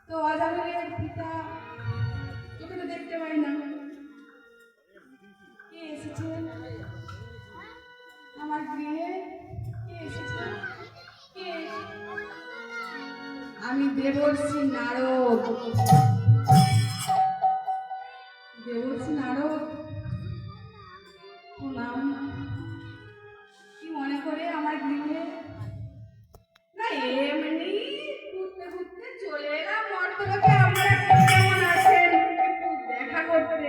তো আজামের পিতা তোকে তো দেখতে পাই না। কে এসেছে আমার গৃহে? কে এসেছে? কে? আমি দেবর্ষি নারদ। দেবর্ষি নারদ, প্রণাম। কি মনে করে আমার গৃহে? না এমনি ঘুরতে ঘুরতে চলে এলাম মর্তলোকে। আপনারা কেমন আছেন একটু দেখা করতে।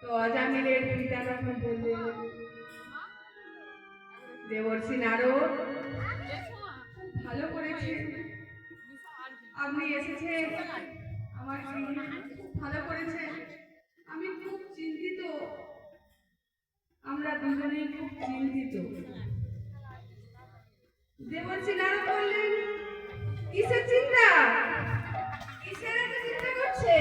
তো আজামিলের পিতা তখন বললেন, দেবর্ষি নারদ, ভালো করেছেন আপনি এসেছেন আমার গৃহে, ভালো করেছেন। আমি খুব চিন্তিত, আমরা দুজনেই খুব চিন্তিত। দেবর্ষি নারদ বললেন, কিসের চিন্তা? কিসের এত চিন্তা করছে?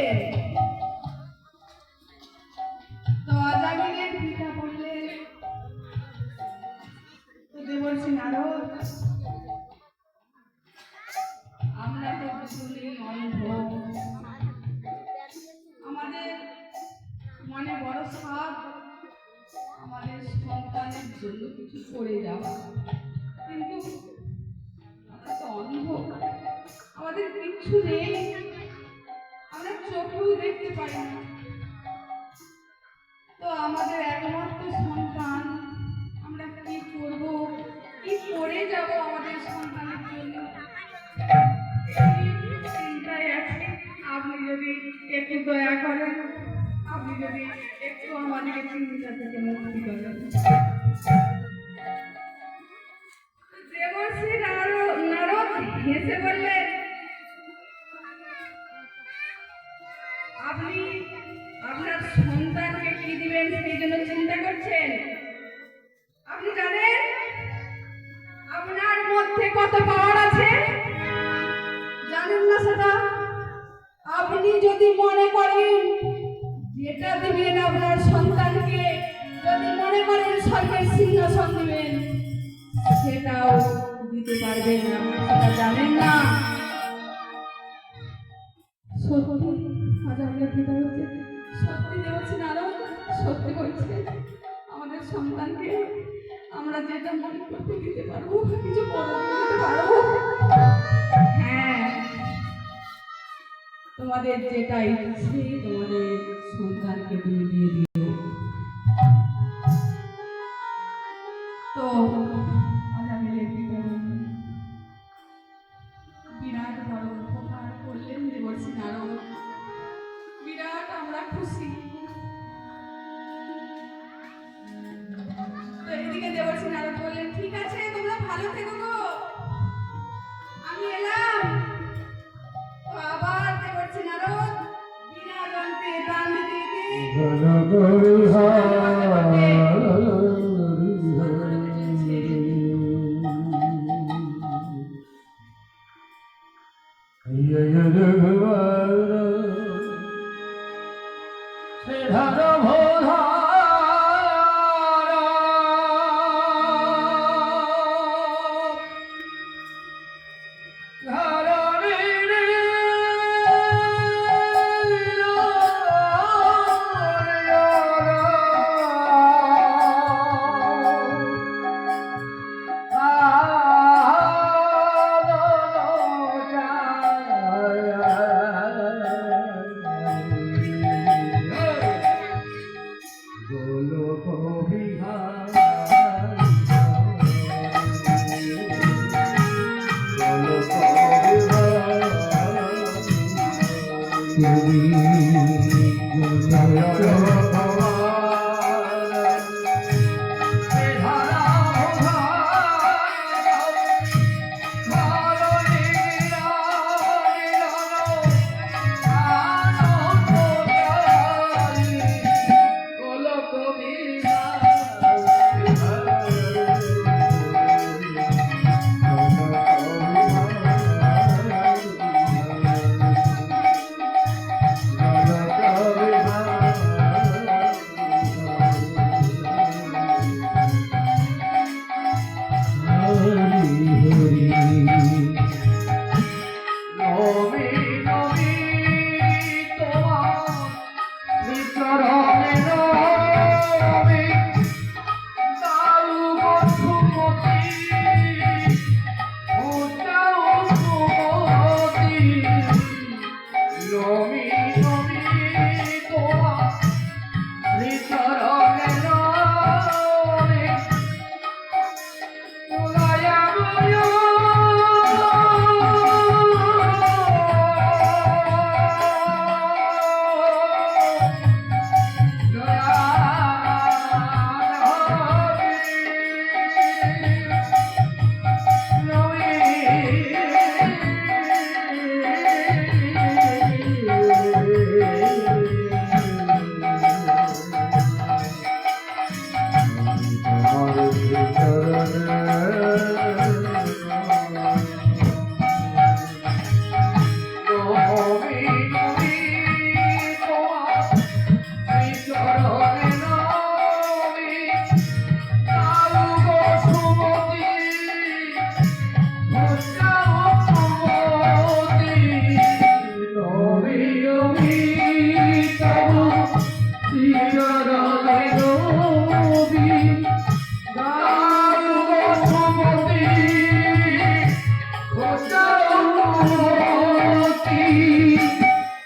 তো আজামিলের পিতা বললেন, তো দেবর্ষি নারদ, আমরা তো দুজনেই অন্ধ। আমাদের মনে বড় সাধ আমাদের সন্তানের জন্য কিছু করে যাওয়া, কিন্তু আমরা তো অন্ধ, আমাদের কিচ্ছু নেই, আমরা চোখেও দেখতে পাই না। তো আমাদের একমাত্র সন্তান, আমরা কি করব, কি করে যাব আমাদের সন্তানের জন্য? চিন্তায় আছে। আপনি যদি একটু দয়া করেন, আপনি যদি একটু আমাদেরকে চিন্তা থেকে মুক্তি করেন। দেবর্ষি নারদ হেসে বললেন, আপনি আপনার সন্তানকে কি দিবেন সেই জন্য চিন্তা করছেন? আপনি জানেন আপনার মধ্যে কত পাওয়ার আছে? জানেন না সেটা? আপনি যদি মনে করেন যেটা দিবেন আপনার সন্তানকে, যদি মনে করেন স্বর্গের সিংহাসন দিবেন, সেটাও দিতে পারবেন না, সেটা জানেন না। সত্যি আজামিলের পিতা হচ্ছে, সত্যি দেবর্ষি নারদ, সত্যি বলছে আমাদের সন্তানকে আমরা যেটা মনে করতে দিতে পারবো, কিছু বড় দিতে পারবো। হ্যাঁ, তোমাদের যেটা ইচ্ছে তোমাদের সন্তানকে তুমি দিয়ে দিও। তো আজামিলের পিতা বিরাট বড় উপকার করলেন দেবর্ষি নারদ, বিরাট আমরা খুশি। তো এইদিকে দেবর্ষি নারদ বললেন, ঠিক আছে তোমরা ভালো থেকো গো, আমি এলাম। তো আবার দেবর্ষি নারদ বিনা যন্ত্রে প্রাণ দিতে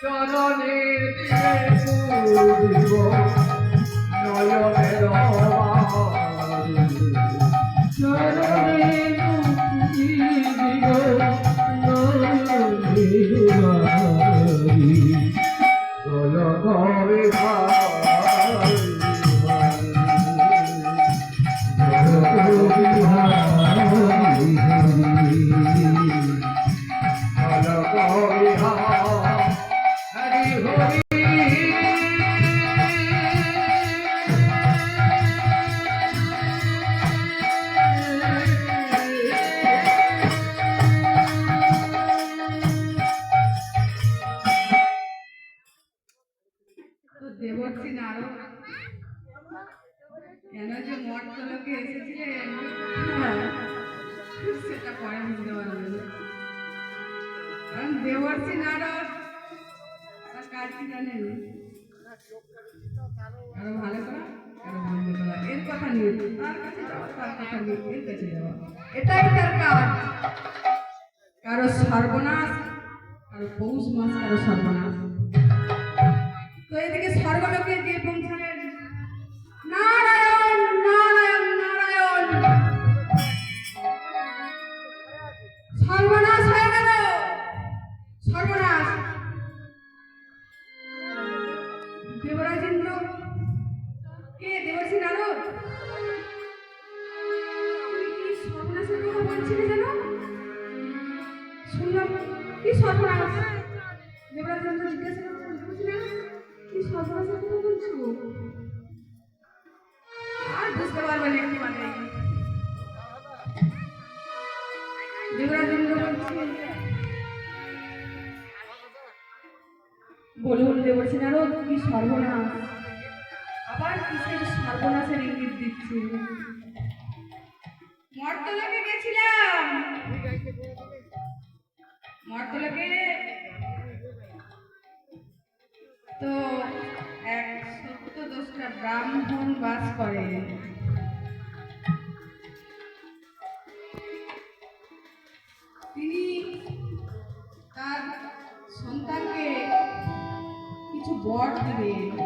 চরণের দিব নয়নের চরণে দিব তো দেবর্ষী নারদ কেন যে মঠগুলোকে এসেছিলেন সেটা পরে বুঝতে পারবেন। কারণ দেবর্ষী নারদ তার কাজ কি জানেন? কারো ভালো করা, কারো মন্দ করা, এর কথা নিয়ে তার কাছে যাওয়া, তার কথা নিয়ে এর কাছে যাওয়া, এটাই তার কাজ। কারো সর্বনাশ, কারো পৌষ মাস, কারো সর্বনাশ। তো এদিকে স্বর্গলোকে গিয়ে পৌঁছালেন। নারায়ণ নারায়ণ নারায়ণ, সর্বনাশ হয়ে গেল, সর্বনাশ। দেবরাজ ইন্দ্র কে? দেবর্ষী নারদ, তুই কি সর্বনাশের কথা বলছিলি যেন? শুনলাম কি সর্বনাশ? দেবরাজ ইন্দ্র জিজ্ঞাসা করছেন, দেবর্ষী নারদ কি সর্বনাশের কথা বলছো? আর বুঝতে পারবেন একটু মানে। দেবরাজ ইন্দ্র বলছে, বলুন দেবর্ষী নারদ কি সর্বনাশ? আবার কিসের সর্বনাশের ইঙ্গিত দিচ্ছি? মর্তলোকে গেছিলাম, মর্তলোকে তো 114টা ব্রাহ্মণ বাস করে। তিনি তার সন্তানকে কিছু বর দিবেন।